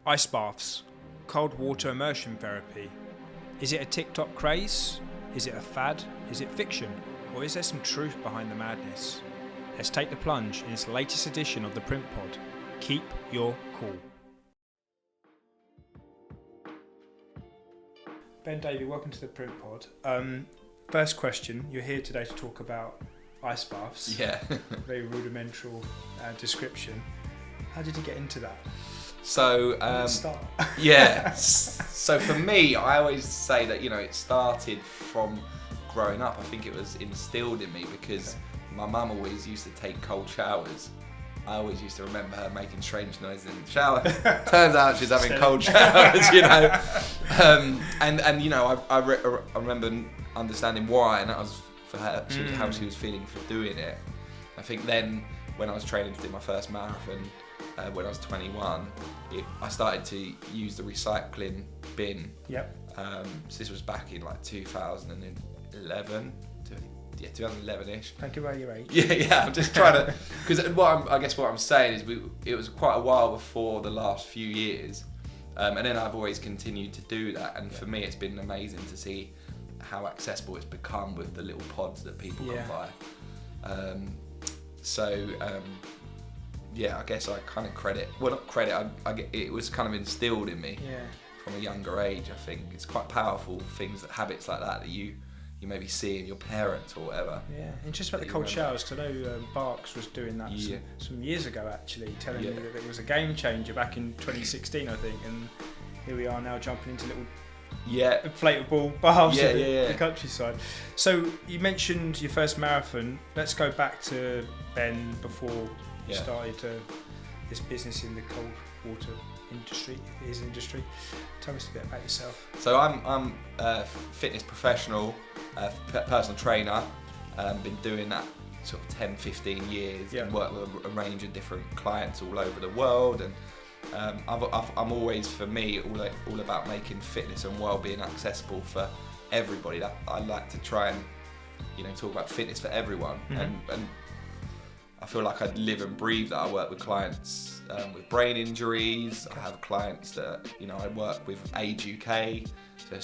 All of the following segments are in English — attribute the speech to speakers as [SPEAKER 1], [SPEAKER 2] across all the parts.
[SPEAKER 1] Ice baths, cold water immersion therapy. Is it a TikTok craze? Is it a fad? Is it fiction? Or is there some truth behind the madness? Let's take the plunge in this latest edition of the PrintPod. Keep your cool. Ben Davie, welcome to the PrintPod. First question, you're here today to talk about ice baths.
[SPEAKER 2] Yeah.
[SPEAKER 1] Very rudimentary description. How did you get into that?
[SPEAKER 2] So,
[SPEAKER 1] Start.
[SPEAKER 2] yeah. So for me, I always say that, it started from growing up. I think it was instilled in me because my mum always used to take cold showers. I always used to remember her making strange noises in the shower. Turns out she's having cold showers, I remember understanding why, and that was for her, how she was feeling for doing it. I think then when I was training to do my first marathon, when I was 21, I started to use the recycling bin.
[SPEAKER 1] Yep.
[SPEAKER 2] So this was back in like 2011. 2011-ish.
[SPEAKER 1] Thank you about your age.
[SPEAKER 2] Yeah. I'm just trying to, because I guess what I'm saying is it was quite a while before the last few years, and then I've always continued to do that. And for me, it's been amazing to see how accessible it's become with the little pods that people can buy. I guess I kind of it was kind of instilled in me from a younger age. I think it's quite powerful habits like that you maybe see in your parents or whatever.
[SPEAKER 1] Yeah, and just about the cold showers, because I know Barks was doing that some years ago actually, telling me that it was a game changer back in 2016, I think, and here we are now jumping into little inflatable baths in the countryside. So you mentioned your first marathon. Let's go back to Ben before you started this business in the cold water industry. It is an industry. Tell us a bit about yourself.
[SPEAKER 2] So I'm a fitness professional, personal trainer. Been doing that sort of 10-15 years and worked with a range of different clients all over the world. And I'm always, for me, all about making fitness and wellbeing accessible for everybody. That I like to try and talk about fitness for everyone. And I feel like I live and breathe that. I work with clients with brain injuries. I have clients that I work with 𝐿𝐸𝐞𝐿, so the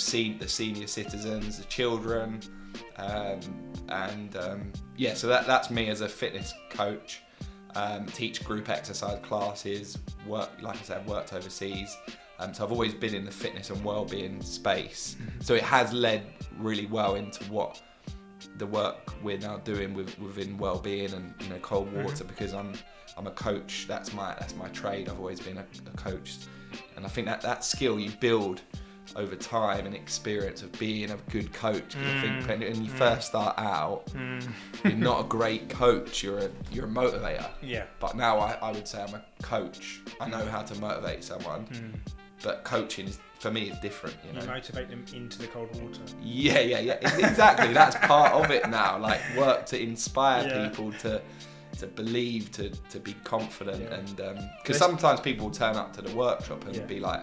[SPEAKER 2] senior citizens, the children, so that's me as a fitness coach. Teach group exercise classes. Like I said, I've worked overseas, so I've always been in the fitness and wellbeing space. So it has led really well into what the work we're now doing within wellbeing and cold water, because I'm a coach. That's my trade. I've always been a coach, and I think that skill you build over time and experience of being a good coach. I think when you first start out, you're not a great coach. You're a motivator. Yeah. But now I would say I'm a coach. I know how to motivate someone, but coaching for me is different.
[SPEAKER 1] You motivate them into the cold water.
[SPEAKER 2] Yeah. Exactly. That's part of it now. Like work to inspire people to believe, to be confident, and because sometimes people turn up to the workshop and be like,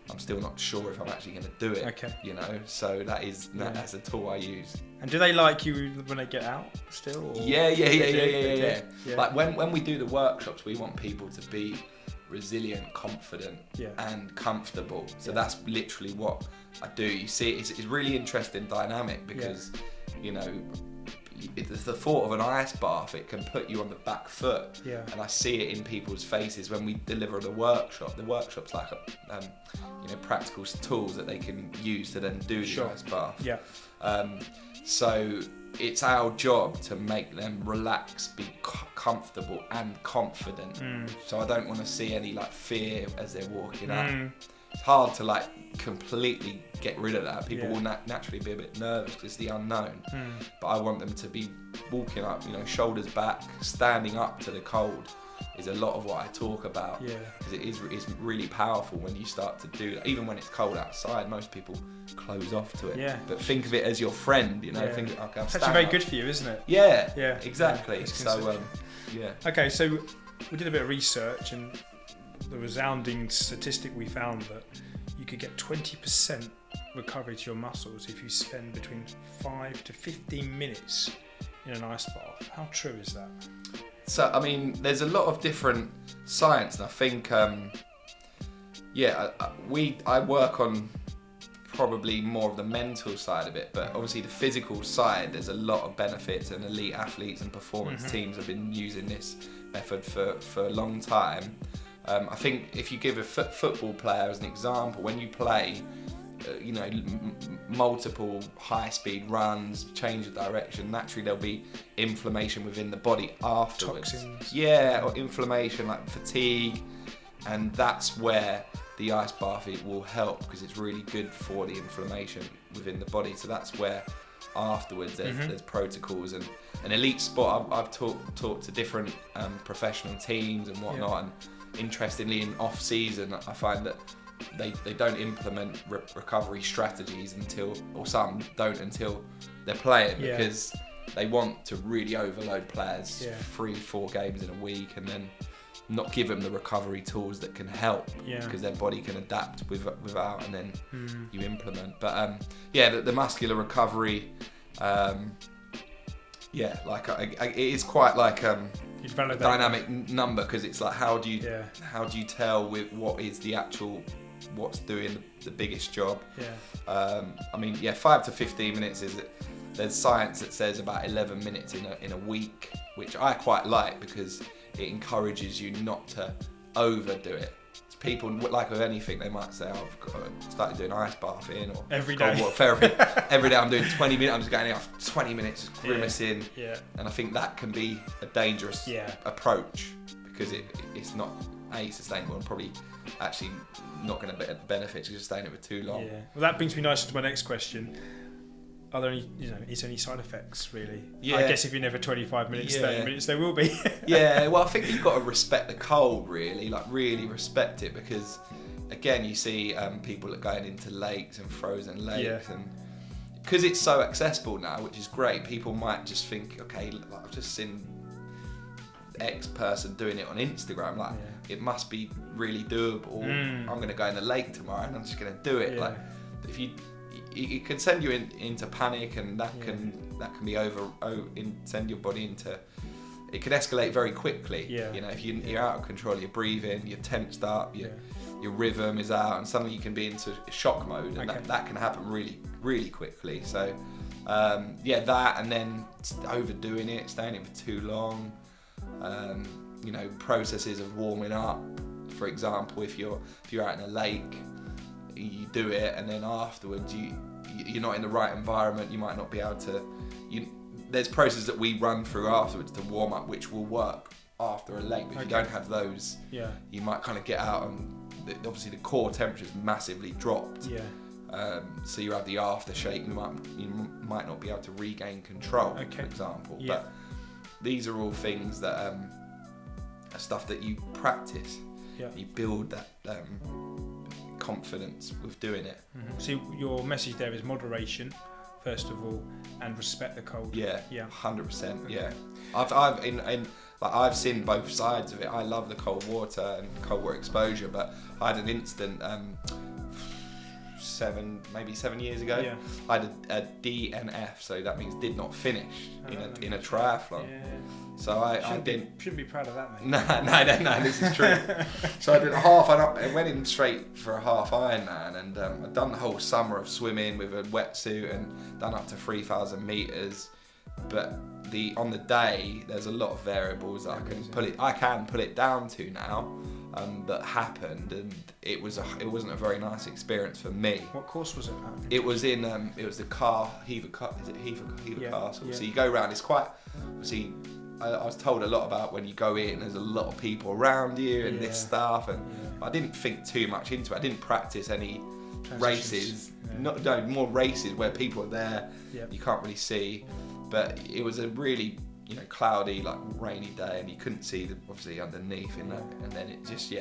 [SPEAKER 2] I'm still not sure if I'm actually going to do it. Okay. So that's a tool I use. And
[SPEAKER 1] do they like you when they get out still? Or?
[SPEAKER 2] Yeah. Like when we do the workshops, we want people to be resilient, confident, and comfortable. So that's literally what I do. You see, it's really interesting dynamic because it's the thought of an ice bath. It can put you on the back foot, and I see it in people's faces when we deliver the workshop. The workshop's like practical tools that they can use to then do the ice bath. So it's our job to make them relax, be comfortable and confident. So I don't want to see any fear as they're walking up. It's hard to completely get rid of that. People will naturally be a bit nervous because it's the unknown. But I want them to be walking up, shoulders back, standing up to the cold is a lot of what I talk about. Because it's really powerful when you start to do that. Even when it's cold outside, most people close off to it. But think of it as your friend, Think, okay,
[SPEAKER 1] it's actually very good for you, isn't it?
[SPEAKER 2] Yeah, exactly.
[SPEAKER 1] Okay, so we did a bit of research, and the resounding statistic we found that you could get 20% recovery to your muscles if you spend between 5 to 15 minutes in an ice bath. How true is that?
[SPEAKER 2] So, I mean, there's a lot of different science, and I think Yeah, I work on probably more of the mental side of it, but obviously the physical side, there's a lot of benefits, and elite athletes and performance teams have been using this method for a long time. I think if you give a football player as an example, when you play, multiple high-speed runs, change of direction, naturally there'll be inflammation within the body afterwards.
[SPEAKER 1] Toxins.
[SPEAKER 2] Yeah, or inflammation like fatigue, and that's where the ice bath will help, because it's really good for the inflammation within the body. So that's where afterwards there's protocols and an elite sport. I've talked to different professional teams and whatnot, and interestingly in off season I find that they don't implement recovery strategies some don't until they're playing, because they want to really overload players 3-4 games in a week, and then not give them the recovery tools that can help, because their body can adapt without, and then you implement. But the muscular recovery, it is quite like a dynamic number, because it's like how do you tell with what is the actual what's doing the biggest job? 5 to 15 minutes is it. There's science that says about 11 minutes in a week, which I quite like, because it encourages you not to overdo it. So people, like with anything, they might say, I've started doing ice bathing or
[SPEAKER 1] every day
[SPEAKER 2] cold water therapy. Every day I'm doing 20 minutes, I'm just going out for 20 minutes, just grimacing. And I think that can be a dangerous approach, because it's not sustainable, and probably actually not going to benefit to just staying it for too long.
[SPEAKER 1] Well, that brings me nicely to my next question. Are there any, is there any side effects really? I guess if you're never 25 minutes, 30 minutes, there will be.
[SPEAKER 2] Well, I think you've got to respect the cold, really, like really respect it, because again, you see people that are going into lakes and frozen lakes, and because it's so accessible now, which is great, people might just think, okay, like, I've just seen X person doing it on Instagram, it must be really doable. I'm going to go in the lake tomorrow and I'm just going to do it. Like, if it can send you into panic, and that can be send your body into. It can escalate very quickly. If you're out of control, you're breathing, you're tensed up, your rhythm is out, and suddenly you can be into shock mode, and that can happen really, really quickly. So, that, and then overdoing it, staying in for too long. Processes of warming up. For example, if you're out in a lake, you do it, and then afterwards you're not in the right environment, you might not be able to. There's processes that we run through afterwards to warm up, which will work after a lake. But if you don't have those, you might kind of get out, and obviously the core temperature is massively dropped. So you have the aftershake. You might not be able to regain control, for example. But these are all things that are stuff that you practice. You build that confidence with doing it.
[SPEAKER 1] So your message there is moderation, first of all, and respect the cold.
[SPEAKER 2] 100%. I've seen both sides of it. I love the cold water and cold water exposure, but I had an incident 7 years ago. I had a DNF, so that means did not finish in a triathlon. So I
[SPEAKER 1] shouldn't be proud of that, mate.
[SPEAKER 2] No, this is true. So I did a half, I went in straight for a half Ironman, and I'd done the whole summer of swimming with a wetsuit and done up to 3,000 meters. But on the day, there's a lot of variables that I can pull it down to now. That happened, and it wasn't a very nice experience for me.
[SPEAKER 1] What course was it at?
[SPEAKER 2] It was in it was the 𝐼𝐸𝐸. Is it 𝐼𝐸𝐸 Castle? So you go around. It's quite. See, I was told a lot about when you go in. There's a lot of people around you and this stuff, and I didn't think too much into it. I didn't practice any races. More races where people are there. You can't really see, but it was a really cloudy, like rainy day, and you couldn't see obviously underneath in that, and then it just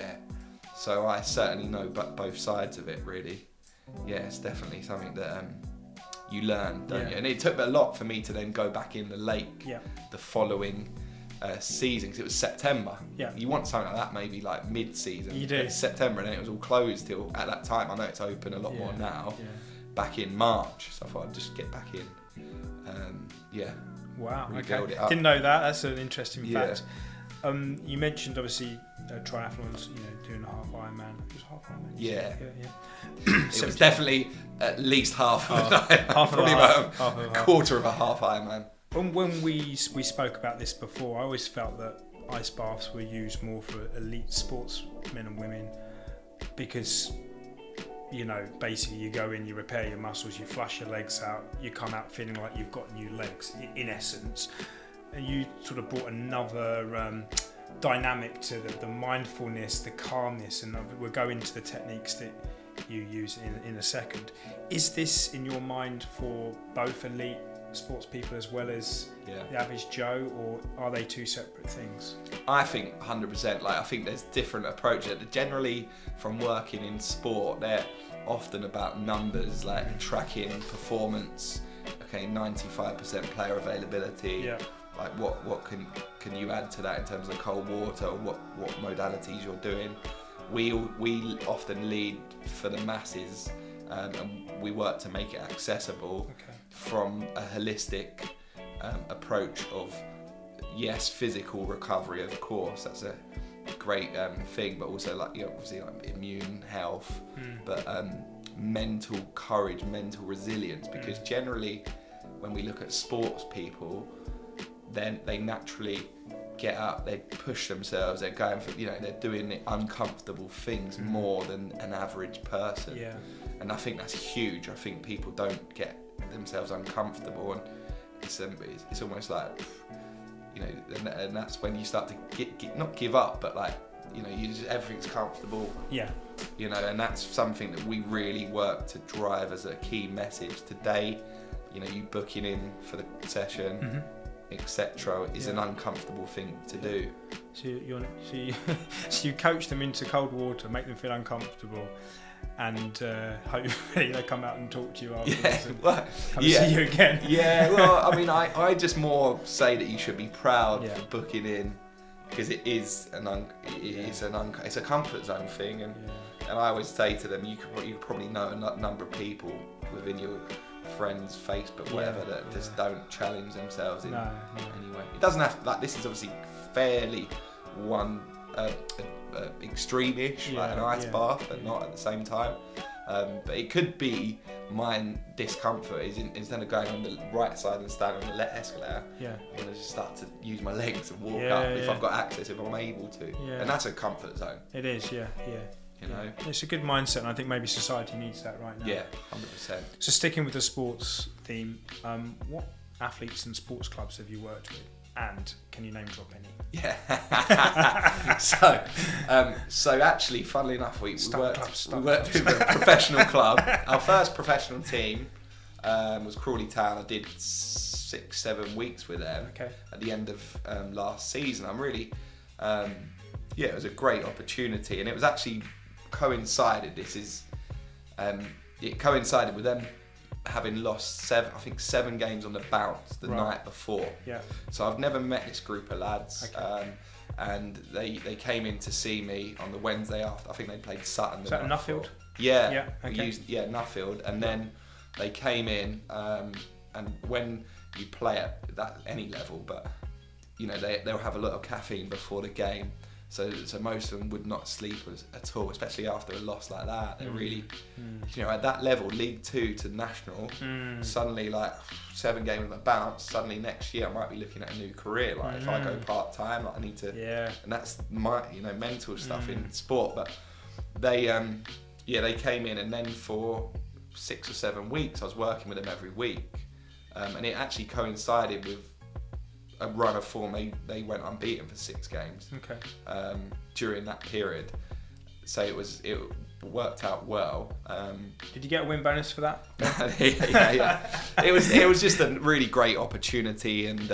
[SPEAKER 2] So I certainly know both sides of it, really. It's definitely something that you learn, don't you? And it took a lot for me to then go back in the lake the following season, because it was September. You want something like that maybe like mid-season.
[SPEAKER 1] You do.
[SPEAKER 2] It's September, and then it was all closed till at that time. I know it's open a lot more now. Back in March, so I thought I'd just get back in.
[SPEAKER 1] Wow.
[SPEAKER 2] Rebuild it up.
[SPEAKER 1] Didn't know that. That's an interesting fact. You mentioned obviously triathlons, doing a half Ironman. It was half Ironman.
[SPEAKER 2] Yeah.
[SPEAKER 1] It
[SPEAKER 2] was definitely at least half of an Ironman. Probably about a quarter of a half Ironman.
[SPEAKER 1] When we spoke about this before, I always felt that ice baths were used more for elite sportsmen and women because, basically you go in, you repair your muscles, you flush your legs out, you come out feeling like you've got new legs, in essence. And you sort of brought another dynamic to the mindfulness, the calmness, and we'll go into the techniques that you use in a second. Is this, in your mind, for both elite sports people as well as the average Joe, or are they two separate things?
[SPEAKER 2] I think 100%. I think there's different approaches. Generally, from working in sport, they're often about numbers, like tracking performance. Okay, 95% player availability.
[SPEAKER 1] Yeah.
[SPEAKER 2] Like what can you add to that in terms of cold water, or what modalities you're doing? We often lead for the masses, and we work to make it accessible from a holistic approach of physical recovery, of course, that's a great thing, but also obviously immune health, but mental courage, mental resilience, because generally when we look at sports people, then they naturally get up, they push themselves, they're going for, they're doing the uncomfortable things more than an average person.
[SPEAKER 1] Yeah.
[SPEAKER 2] And I think that's huge. I think people don't get themselves uncomfortable, and it's almost like, and that's when you start to not give up, but you just, everything's comfortable.
[SPEAKER 1] Yeah.
[SPEAKER 2] And that's something that we really work to drive as a key message today. You booking in for the session, etc., is an uncomfortable thing to do.
[SPEAKER 1] So you coach them into cold water, make them feel uncomfortable, and hopefully they come out and talk to you afterwards and see you again.
[SPEAKER 2] Yeah, well, I mean, I just more say that you should be proud for booking in, because it is it's a comfort zone thing, and I always say to them, you could probably know a number of people within your friends, Facebook, whatever, that just don't challenge themselves in any way. It doesn't have to, this is obviously fairly extreme-ish, like an ice bath, but not at the same time. But it could be my discomfort is instead of going on the right side and standing on the escalator, I'm going to just start to use my legs and walk up if I've got access, if I'm able to. And that's a comfort zone.
[SPEAKER 1] It is, It's a good mindset, and I think maybe society needs that right now.
[SPEAKER 2] Yeah, 100%.
[SPEAKER 1] So sticking with the sports theme, what athletes and sports clubs have you worked with, and can you name drop any?
[SPEAKER 2] Yeah. So actually, funnily enough, we worked with a professional club. Our first professional team was Crawley Town. I did 6-7 weeks with them at the end of last season. I'm really, it was a great opportunity, and it was actually coincided. It coincided with them having lost 7 games on the bounce the night before. Yeah. So I've never met this group of lads, and they came in to see me on the Wednesday after. I think they played Sutton.
[SPEAKER 1] Is that Nuffield?
[SPEAKER 2] Yeah. We used Nuffield, and then they came in, and when you play at any level, but they'll have a lot of caffeine before the game. So most of them would not sleep at all, especially after a loss like that. They're really, at that level, League 2 to National, suddenly 7 games on the bounce, suddenly next year I might be looking at a new career. If I go part-time, I need to, and that's my, mental stuff in sport. But they came in, and then for 6 or 7 weeks, I was working with them every week. And it actually coincided with a run of form. They went unbeaten for 6 games during that period, so it worked out well.
[SPEAKER 1] Did you get a win bonus for that?
[SPEAKER 2] It was just a really great opportunity, and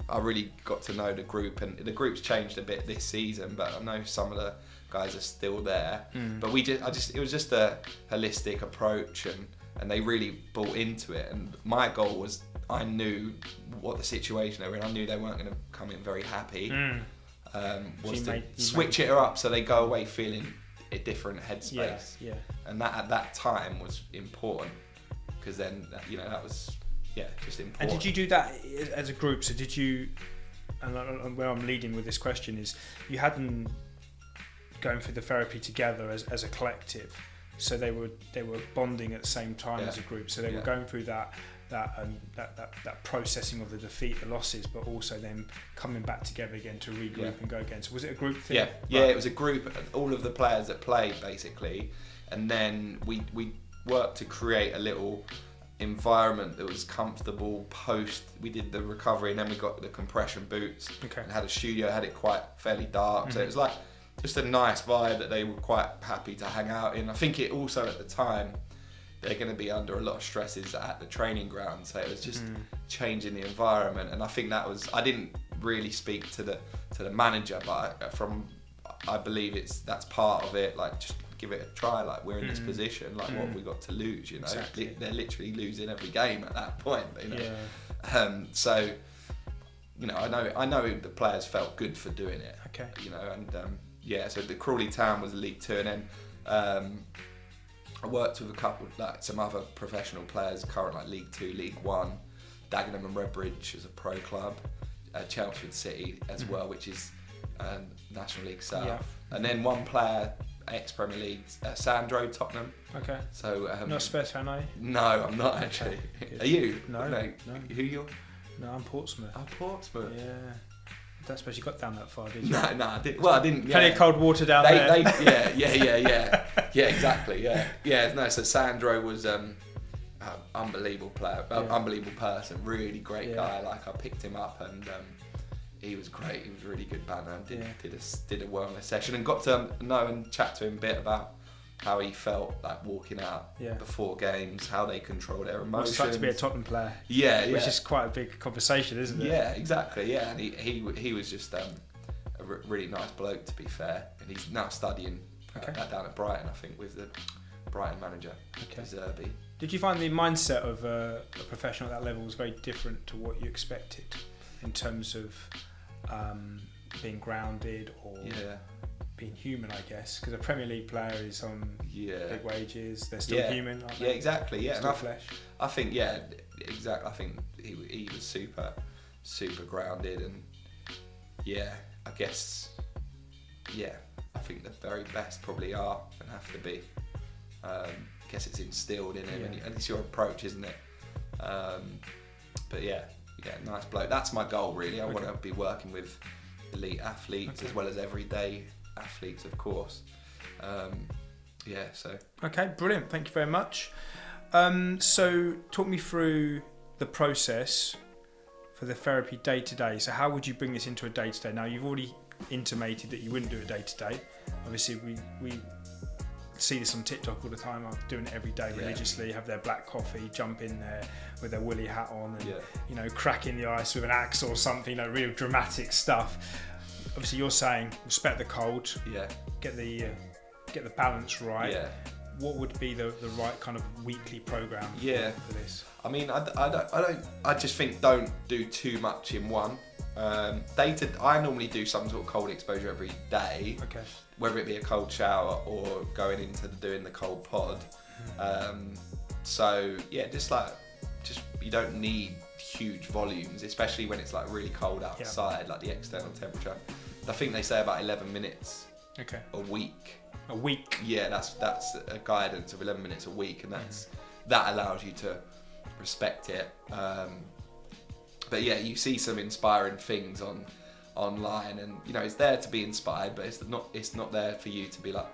[SPEAKER 2] I really got to know the group, and the group's changed a bit this season, but I know some of the guys are still there. But it was just a holistic approach, and they really bought into it, and my goal was, I knew what the situation they were in. I knew they weren't going to come in very happy. Was to switch it up so they go away feeling a different headspace. And that at that time was important, because then that was just important.
[SPEAKER 1] And did you do that as a group? So did you? And where I'm leading with this question is, you hadn't going through the therapy together as a collective. So they were bonding at the same time as a group. So they were going through that processing of the defeat, the losses, but also then coming back together again to regroup and go again. So was it a group thing?
[SPEAKER 2] Yeah, it was a group. All of the players that played basically, and then we worked to create a little environment that was comfortable post. We did the recovery, and then we got the compression boots and had a studio. Had it quite fairly dark, so it was like just a nice vibe that they were quite happy to hang out in. I think it also at the time, they're going to be under a lot of stresses at the training ground, so it was just changing the environment. And I think that was, I didn't really speak to the manager, but I believe that's part of it. Like, just give it a try. Like, we're in this position. Like, what have we got to lose? You know, they're literally losing every game at that point. You know, so you know, I know the players felt good for doing it. Okay. You know, and so the Crawley Town was League 2, and then I worked with a couple, like some other professional players, current like League 2, League 1, Dagenham and Redbridge as a pro club, Chelmsford City as well, which is National League South, and then one player, ex-Premier League, Sandro, Tottenham. Okay. So
[SPEAKER 1] not a Spurs fan, are you?
[SPEAKER 2] No, I'm not actually. Are you?
[SPEAKER 1] No.
[SPEAKER 2] Who are you?
[SPEAKER 1] No, I'm Portsmouth.
[SPEAKER 2] Oh, Portsmouth.
[SPEAKER 1] Yeah. I don't suppose you got down that far, did you?
[SPEAKER 2] No, I didn't. Well, I didn't.
[SPEAKER 1] Plenty of cold water down there.
[SPEAKER 2] Yeah, exactly. Yeah. No, so Sandro was unbelievable player, unbelievable person, really great guy. Like, I picked him up, and he was great. He was a really good banner, and did a wellness session, and got to know and chat to him a bit about how he felt like walking out before games, how they control their emotions.
[SPEAKER 1] It's like to be a Tottenham player. Which is quite a big conversation, isn't it?
[SPEAKER 2] Yeah, exactly. Yeah, and he was just a really nice bloke, to be fair. And he's now studying down at Brighton, I think, with the Brighton manager, 𝐿𝐵𝐞𝐞.
[SPEAKER 1] Did you find the mindset of a professional at that level was very different to what you expected in terms of being grounded or being human, I guess? Because a Premier League player is on big wages. They're still human, aren't they?
[SPEAKER 2] Yeah, exactly. Yeah,
[SPEAKER 1] still flesh.
[SPEAKER 2] I think exactly. I think he was super grounded, and I guess I think the very best probably are and have to be. I guess it's instilled in him, and it's your approach, isn't it? But nice bloke. That's my goal, really. I want to be working with elite athletes as well as everyday athletes, of course.
[SPEAKER 1] Okay, brilliant. Thank you very much. So talk me through the process for the therapy day to day. So how would you bring this into a day to day? Now, you've already intimated that you wouldn't do it day to day. Obviously, we see this on TikTok all the time. I'm doing it every day religiously, have their black coffee, jump in there with their woolly hat on, and you know, cracking the ice with an axe or something, you know, real dramatic stuff. Obviously, you're saying respect the cold, get the balance right. What would be the right kind of weekly program for this?
[SPEAKER 2] I mean, I just think don't do too much in one. I normally do some sort of cold exposure every day, whether it be a cold shower or going into doing the cold pod. Just you don't need huge volumes, especially when it's like really cold outside, like the external temperature. I think they say about 11 minutes a week.
[SPEAKER 1] A week?
[SPEAKER 2] Yeah, that's a guidance of 11 minutes a week, and that allows you to respect it. But you see some inspiring things online, and you know, it's there to be inspired, but it's not there for you to be like,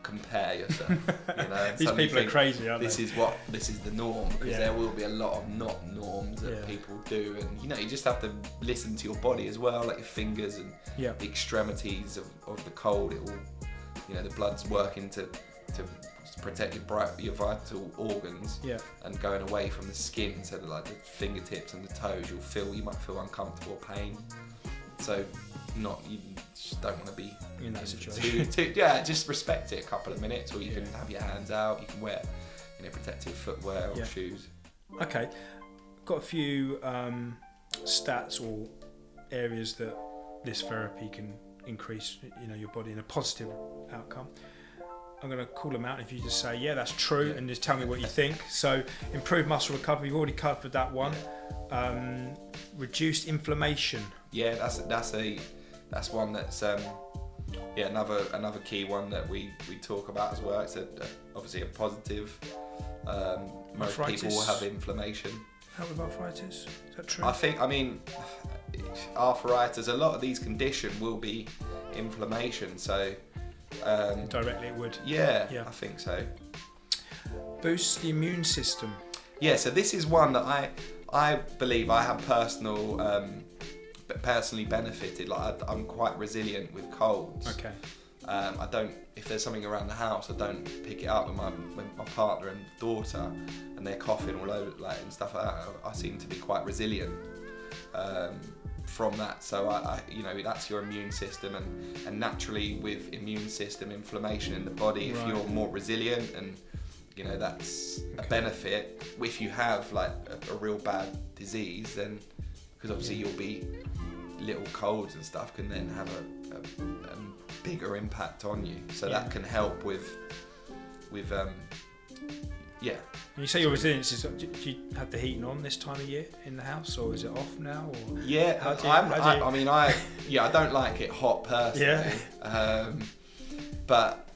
[SPEAKER 2] compare yourself. You know,
[SPEAKER 1] these people are crazy, aren't they?
[SPEAKER 2] This is the norm, because there will be a lot of not norms that people do, and you know, you just have to listen to your body as well, like your fingers and the extremities of the cold. It will, you know, the blood's working to protect your vital organs, and going away from the skin, so that like the fingertips and the toes, you might feel uncomfortable pain. So you just don't want to be
[SPEAKER 1] in that situation.
[SPEAKER 2] Just respect it a couple of minutes, or you can have your hands out, you can wear, you know, protective footwear or shoes. Okay,
[SPEAKER 1] got a few stats or areas that this therapy can increase, you know, your body in a positive outcome. I'm going to call them out if you just say, that's true, and just tell me what you think. So, improved muscle recovery, you've already covered that one. Reduced inflammation.
[SPEAKER 2] Yeah, that's one that's Yeah, another key one that we talk about as well. It's obviously a positive. Most people will have inflammation.
[SPEAKER 1] How with arthritis? Is that true?
[SPEAKER 2] I mean, arthritis, a lot of these conditions will be inflammation, so...
[SPEAKER 1] directly it would.
[SPEAKER 2] Yeah, I think so.
[SPEAKER 1] Boosts the immune system.
[SPEAKER 2] Yeah, so this is one that I believe I have personally benefited. Like I'm quite resilient with colds.
[SPEAKER 1] Okay.
[SPEAKER 2] I don't, if there's something around the house, I don't pick it up with my partner and daughter, and they're coughing all over and stuff like that. I seem to be quite resilient from that. So I that's your immune system, and naturally with immune system inflammation in the body, if you're more resilient, and that's a benefit. If you have like a real bad disease, then because obviously you'll be little colds and stuff can then have a bigger impact on you, so that can help with yeah.
[SPEAKER 1] When you say your resilience, do you have the heating on this time of year in the house, or is it off now? Or
[SPEAKER 2] yeah, I don't like it hot personally. Yeah. But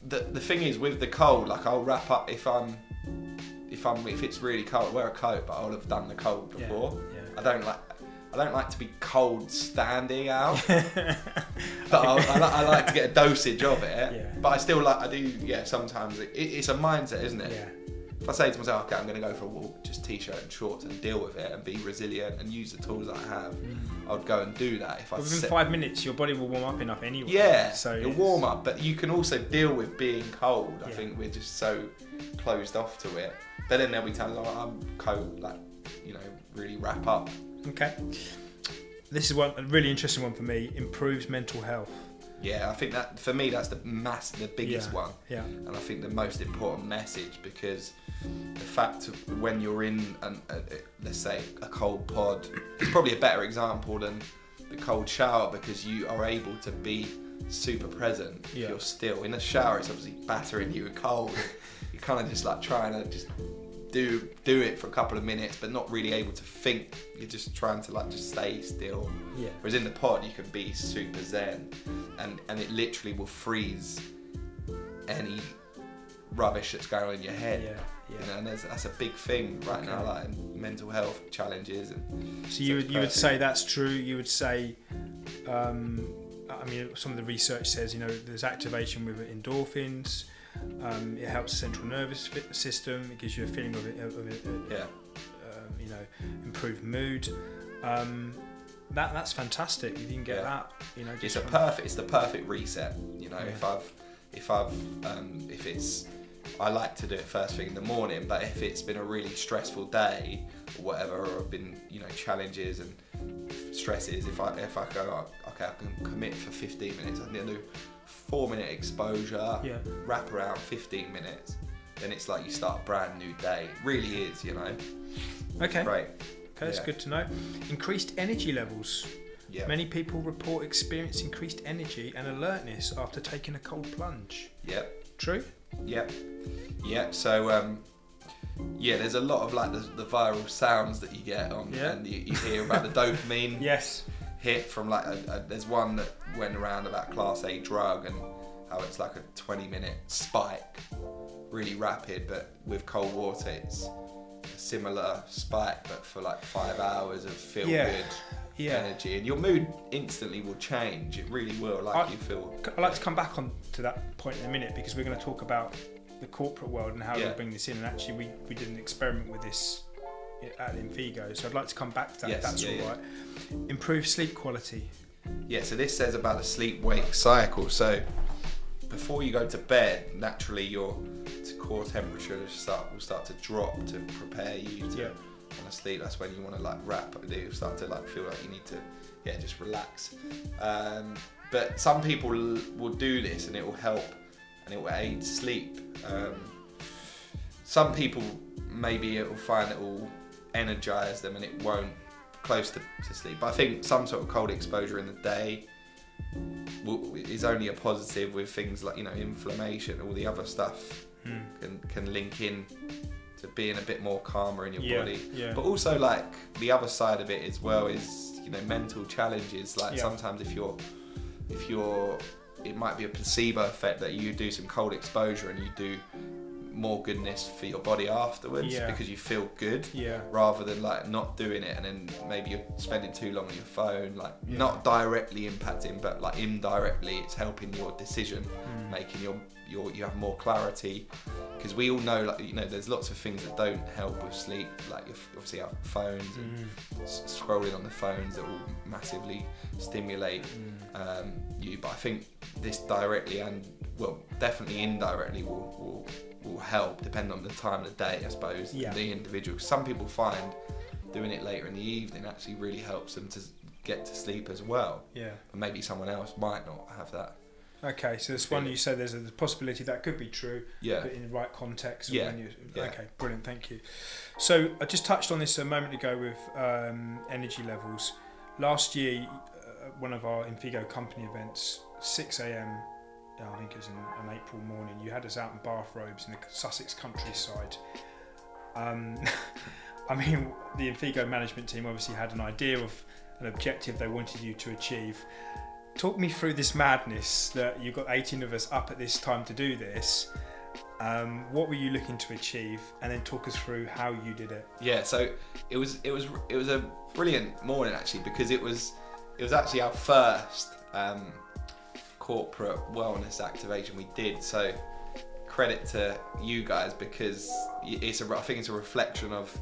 [SPEAKER 2] the thing is with the cold, like I'll wrap up if it's really cold, wear a coat, but I'll have done the cold before. Yeah. I don't like to be cold standing out, but I like to get a dosage of it. Yeah. But I still sometimes it's a mindset, isn't it? Yeah. If I say to myself, okay, I'm going to go for a walk, just t-shirt and shorts, and deal with it and be resilient and use the tools that I have, I would go and do that.
[SPEAKER 1] Within 5 minutes, your body will warm up enough anyway.
[SPEAKER 2] Yeah, so you'll warm up, but you can also deal with being cold. I think we're just so closed off to it. But then there'll be times I'm cold, really wrap up.
[SPEAKER 1] Okay. This is a really interesting one for me. Improves mental health.
[SPEAKER 2] Yeah, I think that for me that's the biggest one. Yeah. And I think the most important message, because the fact of when you're in let's say a cold pod, it's probably a better example than the cold shower, because you are able to be super present. If you're still in a shower, it's obviously battering you with cold. You're kind of just like trying to just do it for a couple of minutes, but not really able to think. You're just trying to just stay still. Yeah. Whereas in the pod, you can be super zen, and it literally will freeze any rubbish that's going on in your head. Yeah. And that's a big thing right now, like in mental health challenges.
[SPEAKER 1] So you would say that's true. You would say, some of the research says, there's activation with endorphins. It helps the central nervous system. It gives you a feeling of improved mood. That's fantastic. You can get that.
[SPEAKER 2] It's the perfect reset. If it's, I like to do it first thing in the morning. But if it's been a really stressful day or whatever, or I've been challenges and stresses, if I go, okay, I can commit for 15 minutes. I need to do 4-minute exposure, wrap around 15 minutes, then it's like you start a brand new day. It really is,
[SPEAKER 1] Okay.
[SPEAKER 2] Great.
[SPEAKER 1] Okay, that's good to know. Increased energy levels. Yeah. Many people report experience increased energy and alertness after taking a cold plunge.
[SPEAKER 2] Yep.
[SPEAKER 1] True?
[SPEAKER 2] Yep. So, there's a lot of the viral sounds that you get on, and you hear about the dopamine.
[SPEAKER 1] Yes.
[SPEAKER 2] Hit from there's one that went around about Class A drug, and how it's like a 20-minute spike, really rapid, but with cold water it's a similar spike, but for 5 hours of feel good energy, and your mood instantly will change. It really will. You feel.
[SPEAKER 1] I'd like to come back on to that point in a minute, because we're going to talk about the corporate world and how we bring this in, and actually we did an experiment with this at Infigo, so I'd like to come back to that, if that's all right. Improve sleep quality.
[SPEAKER 2] Yeah, so this says about the sleep-wake cycle. So before you go to bed, naturally your core temperature will start to drop to prepare you to want to sleep. That's when you want to wrap. You start to feel like you need to just relax. But some people will do this, and it will help, and it will aid sleep. Some people maybe it will find it will energize them, and it won't close to sleep. But I think some sort of cold exposure in the day is only a positive, with things like inflammation. All the other stuff can link in to being a bit more calmer in your body. But also the other side of it as well is mental challenges. Sometimes if you're it might be a placebo effect that you do some cold exposure and you do more goodness for your body afterwards because you feel good, rather than like not doing it and then maybe you're spending too long on your phone, like not directly impacting but like indirectly it's helping your decision making, you have more clarity, because we all know, like, you know, there's lots of things that don't help with sleep, like you obviously have phones and scrolling on the phones that will massively stimulate you, but I think this directly and well definitely indirectly will help, depending on the time of the day, I suppose, the individual. Some people find doing it later in the evening actually really helps them to get to sleep as well. Yeah. And maybe someone else might not have that.
[SPEAKER 1] Okay, so this one you said there's a possibility that could be true, but in the right context. Okay, brilliant, thank you. So I just touched on this a moment ago with energy levels. Last year, one of our Infigo company events, 6 a.m, I think it was an April morning, you had us out in bathrobes in the Sussex countryside. I mean, the Infigo management team obviously had an idea of an objective they wanted you to achieve. Talk me through this madness that you got 18 of us up at this time to do this. What were you looking to achieve, and then talk us through how you did it?
[SPEAKER 2] Yeah, so it was a brilliant morning actually, because it was actually our first corporate wellness activation we did, so credit to you guys, because I think it's a reflection of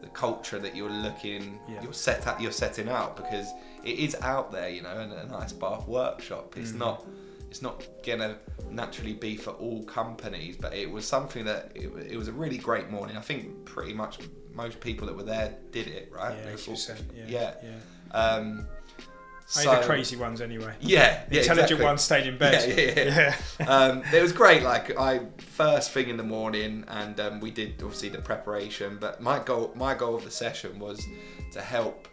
[SPEAKER 2] the culture that you're setting out, because it is out there, you know, and an ice bath workshop, it's not gonna naturally be for all companies, but it was something that it was a really great morning. I think pretty much most people that were there did it, right?
[SPEAKER 1] Yeah, the crazy ones anyway. The intelligent ones stayed in bed.
[SPEAKER 2] It was great. Like, first thing in the morning, and we did obviously the preparation. But my goal of the session was to help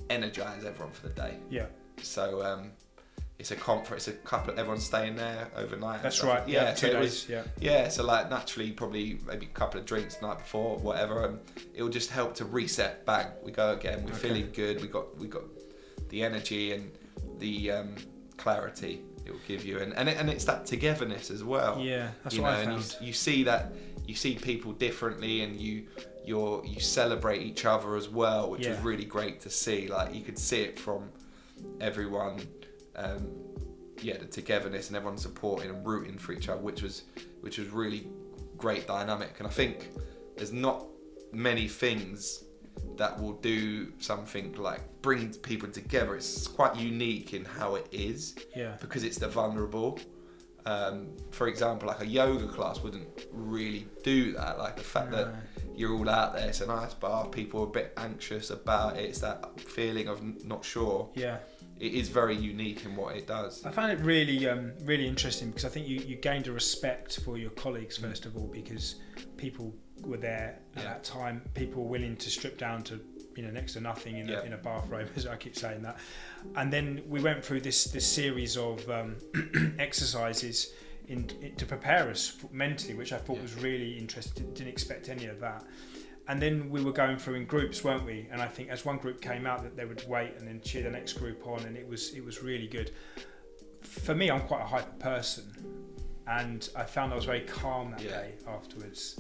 [SPEAKER 2] energize everyone for the day. Yeah. So it's a conference. It's a couple. Everyone's staying there overnight.
[SPEAKER 1] That's right. Yeah. 2 days.
[SPEAKER 2] Yeah. So like naturally, probably maybe a couple of drinks the night before, whatever, and it will just help to reset. Bang, we go again. We're feeling good. We got the energy and the clarity it will give you, and it's that togetherness as well.
[SPEAKER 1] Yeah, that's what I found.
[SPEAKER 2] And you see that, you see people differently, and you celebrate each other as well, which was really great to see. Like, you could see it from everyone, the togetherness and everyone supporting and rooting for each other, which was really great dynamic. And I think there's not many things that will do something like bring people together. It's quite unique in how it is, because it's the vulnerable. For example, like a yoga class wouldn't really do that. Like the fact that you're all out there, it's a nice bath, people are a bit anxious about it, it's that feeling of not sure. Yeah. It is very unique in what it does.
[SPEAKER 1] I found it really, really interesting, because I think you gained a respect for your colleagues first of all, because people were there at that time. People were willing to strip down to, you know, next to nothing in a bathrobe, as I keep saying that. And then we went through this series of exercises to prepare us mentally, which I thought was really interesting. Didn't expect any of that. And then we were going through in groups, weren't we? And I think as one group came out, that they would wait and then cheer the next group on, and it was really good. For me, I'm quite a hyper person, and I found I was very calm that day afterwards.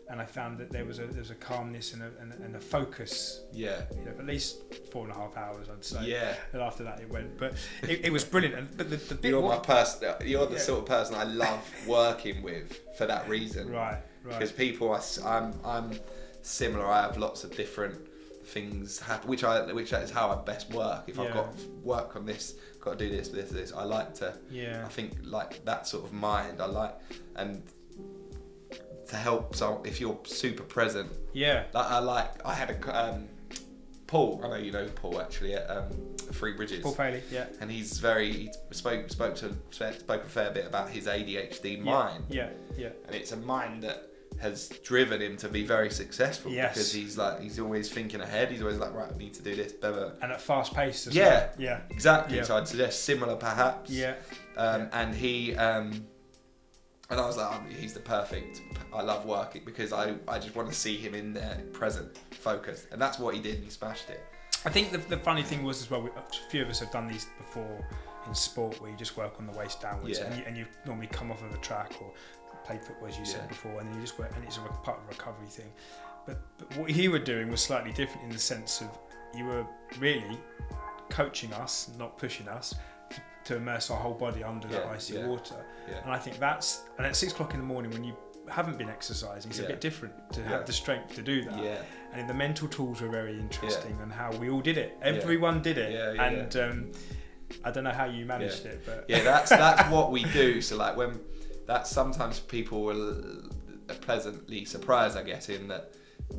[SPEAKER 1] And I found that there was a calmness and a focus. Yeah. You know, at least 4.5 hours, I'd say. Yeah. And after that, it went. But it was brilliant. And but the bit
[SPEAKER 2] you're the sort of person I love working with for that reason. Right. Because people, I'm similar. I have lots of different things happen, which is how I best work. If I've got to work on this, got to do this. I like to. Yeah. I think like that sort of mind. I like and. To help, so if you're super present, I had a Paul. I know you know Paul actually at Three Bridges.
[SPEAKER 1] Paul Faley, and
[SPEAKER 2] he spoke a fair bit about his ADHD mind. Yeah. And it's a mind that has driven him to be very successful. Yes. Because he's always thinking ahead. He's always like, right, I need to do this, better.
[SPEAKER 1] And at fast pace as well. Yeah.
[SPEAKER 2] Exactly. Yeah. So I'd suggest similar perhaps. Yeah. And he. And I was like, oh, he's the perfect. I love working because I just want to see him in there, present, focused, and that's what he did. And he smashed it.
[SPEAKER 1] I think the funny thing was as well. A few of us have done these before. in sport where you just work on the waist downwards, and you normally come off of a track or play football, as you said before, and then you just work, and it's a part of a recovery thing. But what you were doing was slightly different in the sense of you were really coaching us, not pushing us, to immerse our whole body under that icy water. And I think that's, and at 6 o'clock in the morning when you haven't been exercising, it's a bit different to have the strength to do that. And the mental tools were very interesting, and how we all did it. Everyone did it. And I don't know how you managed it, but
[SPEAKER 2] that's what we do. So like when that, sometimes people were pleasantly surprised, I guess, in that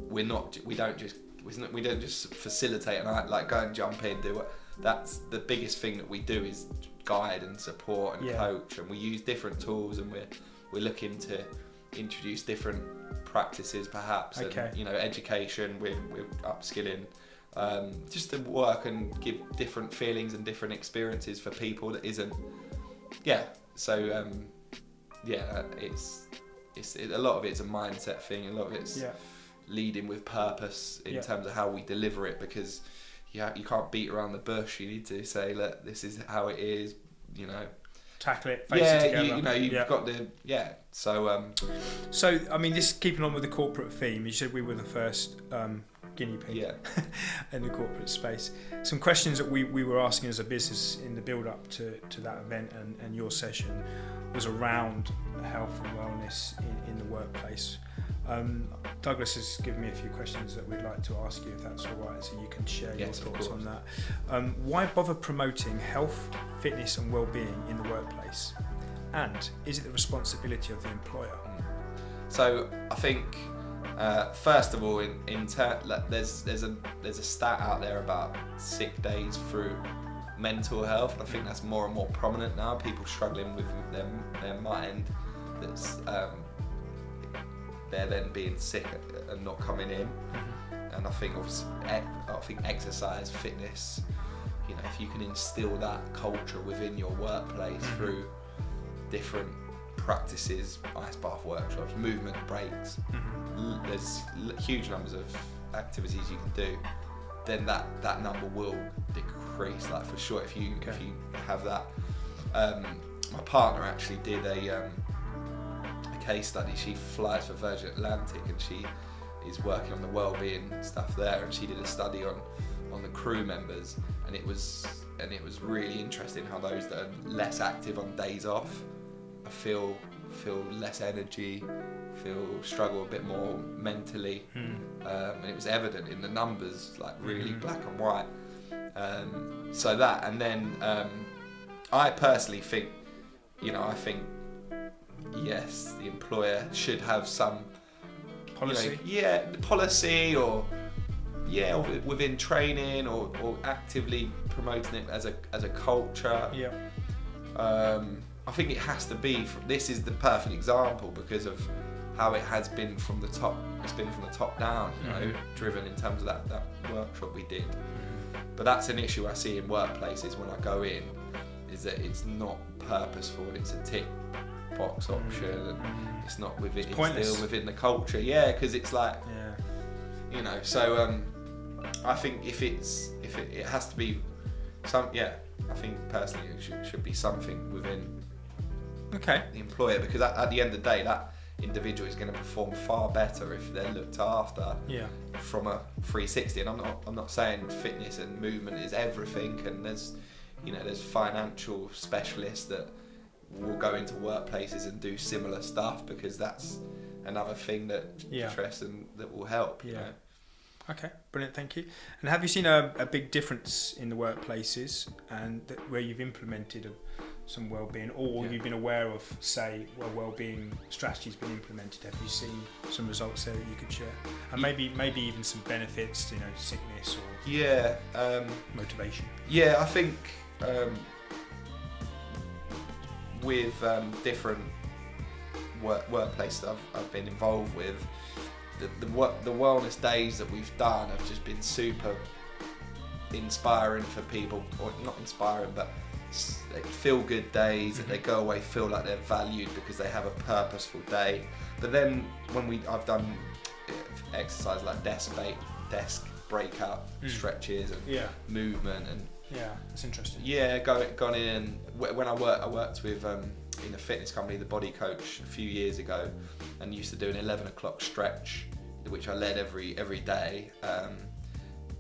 [SPEAKER 2] we don't just facilitate and like go and jump in, do it. That's the biggest thing that we do, is guide and support and coach, and we use different tools, and we're looking to introduce different practices perhaps, and education, we're upskilling, just to work and give different feelings and different experiences for people that isn't so it's a lot of it's a mindset thing, a lot of it's leading with purpose in terms of how we deliver it, because you can't beat around the bush. You need to say, look, this is how it is,
[SPEAKER 1] tackle it, face it together.
[SPEAKER 2] You've got the
[SPEAKER 1] So I mean, this keeping on with the corporate theme, you said we were the first guinea pig in the corporate space. Some questions that we were asking as a business in the build up to that event and your session was around health and wellness in the workplace. Douglas has given me a few questions that we'd like to ask you, if that's all right, so you can share your thoughts on that. Why bother promoting health, fitness and well-being in the workplace? And is it the responsibility of the employer?
[SPEAKER 2] So I think first of all, there's a stat out there about sick days through mental health, and I think that's more and more prominent now. People struggling with their mind, that's they're then being sick and not coming in. And I think exercise, fitness, if you can instill that culture within your workplace through different practices, ice bath workshops, movement breaks, there's huge numbers of activities you can do, then that number will decrease, like for sure, if you have that. My partner actually did a case study. She flies for Virgin Atlantic, and she is working on the Wellbeing stuff there, and she did a study on the crew members, and it was really interesting how those that are less active on days off feel less energy, struggle a bit more mentally, and it was evident in the numbers, like really black and white. So that, and then I personally think, yes, the employer should have some
[SPEAKER 1] policy,
[SPEAKER 2] policy, or within training, or actively promoting it as a culture. I think it has to be. This is the perfect example because of how it has been from the top. It's been from the top down, driven in terms of that workshop we did. But that's an issue I see in workplaces when I go in, is that it's not purposeful, and it's a tick box option, and it's not within. It's still within the culture, because it's like, So I think if it has to be some, I think personally it should be something within the employer, because at the end of the day, that individual is going to perform far better if they're looked after from a 360. And I'm not saying fitness and movement is everything, and there's financial specialists that will go into workplaces and do similar stuff, because that's another thing that interests and that will help.
[SPEAKER 1] Okay, brilliant, thank you. And have you seen a big difference in the workplaces and where you've implemented some well-being, or you've been aware of, say, well-being strategies been implemented? Have you seen some results there that you could share? And maybe even some benefits, sickness or motivation?
[SPEAKER 2] I think with different workplaces I've been involved with, the wellness days that we've done have just been super inspiring for people, or not inspiring, but feel good days, that they go away feel like they're valued because they have a purposeful day. But then when I've done exercise like desk breakout stretches and movement, and
[SPEAKER 1] Yeah, that's interesting.
[SPEAKER 2] Yeah, gone in. When I worked with in a fitness company, the Body Coach, a few years ago, and used to do an 11 o'clock stretch, which I led every day,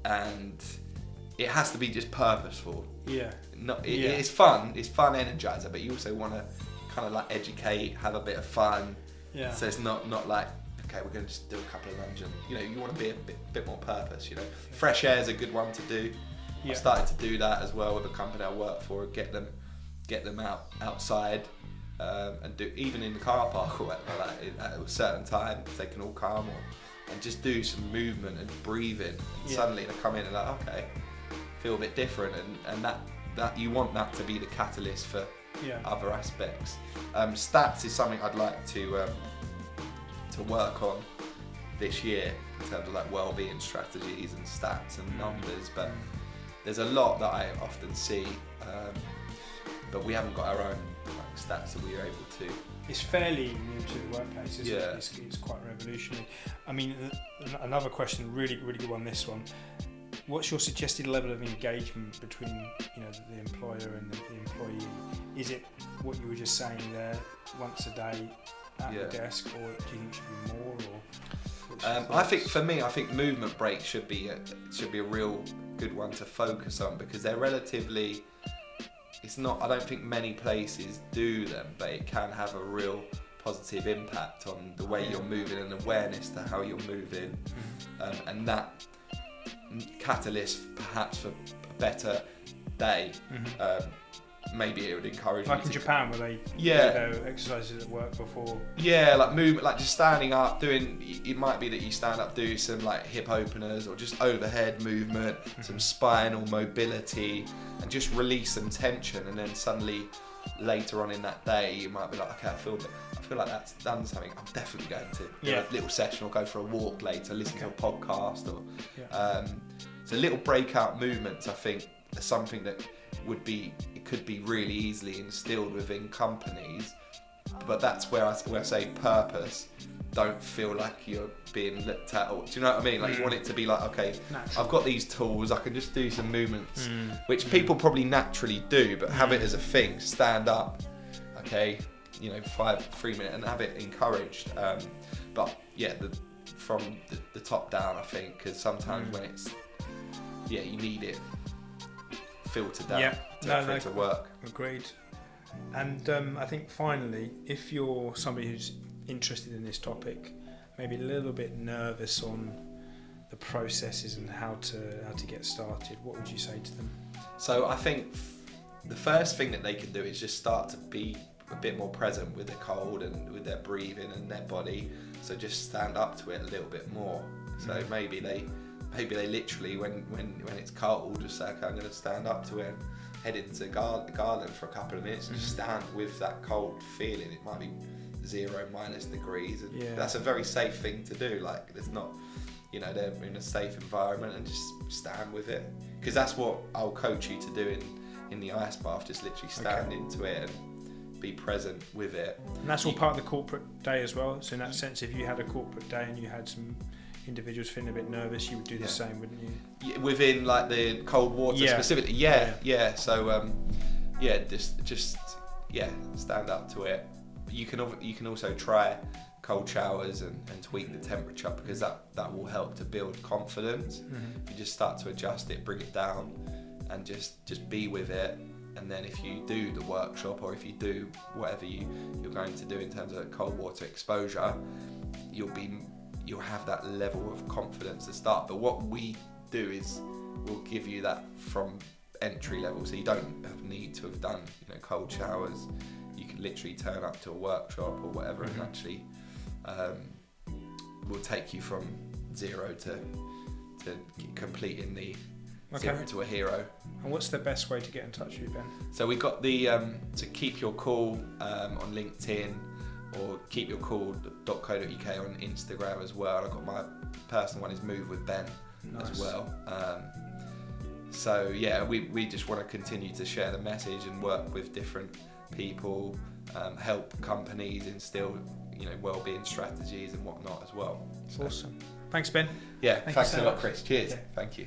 [SPEAKER 2] and it has to be just purposeful.
[SPEAKER 1] Yeah.
[SPEAKER 2] It's fun. It's fun energizer, but you also want to kind of like educate, have a bit of fun.
[SPEAKER 1] Yeah.
[SPEAKER 2] So it's not like, okay, we're going to just do a couple of lunges. You want to be a bit more purpose. Fresh air is a good one to do. I started to do that as well with a company I work for. Get them outside and do, even in the car park or whatever, like at a certain time if they can all come, and just do some movement and breathing. And suddenly they come in and like, okay, feel a bit different, and that you want that to be the catalyst for other aspects. Stats is something I'd like to work on this year in terms of like wellbeing strategies and stats and numbers, but there's a lot that I often see, but we haven't got our own stats that we are able to.
[SPEAKER 1] It's fairly new to the workplace, isn't it? It's quite revolutionary. I mean, another question, really good one, this one. What's your suggested level of engagement between the employer and the employee? Is it what you were just saying there, once a day at the desk, or do you think it should be more? Or
[SPEAKER 2] I think movement breaks should be a real good one to focus on, because they're relatively. It's not. I don't think many places do them, but it can have a real positive impact on the way you're moving and awareness to how you're moving, and that catalyst perhaps for a better day. Maybe it would encourage
[SPEAKER 1] like
[SPEAKER 2] you
[SPEAKER 1] in Japan, where they do their exercises at work before.
[SPEAKER 2] Yeah, like movement, like just standing up, doing. It might be that you stand up, do some like hip openers or just overhead movement, some spinal mobility, and just release some tension. And then suddenly, later on in that day, you might be like, okay, I feel like that's done something. I'm definitely going to do a little session or go for a walk later, listen to a podcast, or so little breakout movements. I think are something that could be really easily instilled within companies, but that's where I say purpose. Don't feel like you're being looked at, or do you know what I mean? Like you want it to be like, okay, I've got these tools, I can just do some movements, which people probably naturally do, but have it as a thing. Stand up, okay, 3 minutes, and have it encouraged. But yeah, from the top down, I think, because sometimes when it's you need it filtered down for it to work.
[SPEAKER 1] Agreed. And I think finally, if you're somebody who's interested in this topic, maybe a little bit nervous on the processes and how to get started, what would you say to them?
[SPEAKER 2] So I think the first thing that they can do is just start to be a bit more present with the cold and with their breathing and their body. So just stand up to it a little bit more. So maybe they literally, when it's cold, just say, okay, I'm going to stand up to it and head into the garden for a couple of minutes and just stand with that cold feeling. It might be 0 minus degrees, and that's a very safe thing to do. Like, there's not, they're in a safe environment, and just stand with it, because that's what I'll coach you to do in the ice bath. Just literally stand into it and be present with it.
[SPEAKER 1] And that's all part of the corporate day as well. So in that sense, if you had a corporate day and you had some individuals feeling a bit nervous, you would do the same, wouldn't you?
[SPEAKER 2] Within like the cold water specifically. So just stand up to it. You can also try cold showers and tweak the temperature, because that will help to build confidence. You just start to adjust it, bring it down, and just be with it. And then if you do the workshop, or if you do whatever you're going to do in terms of cold water exposure, you'll have that level of confidence to start. But what we do is we'll give you that from entry level, so you don't need to have done cold showers. You can literally turn up to a workshop or whatever, and actually we'll take you from 0 to completing the 0 to a hero.
[SPEAKER 1] And what's the best way to get in touch with you, Ben?
[SPEAKER 2] So we've got the to keep your cool on LinkedIn, or keepyourcool.co.uk on Instagram as well. I've got my personal one is Move with Ben as well. So yeah, we just want to continue to share the message and work with different people, help companies instill wellbeing strategies and whatnot as well.
[SPEAKER 1] Awesome. Thanks, Ben.
[SPEAKER 2] Yeah, thanks a lot, Chris. Cheers. Thank you.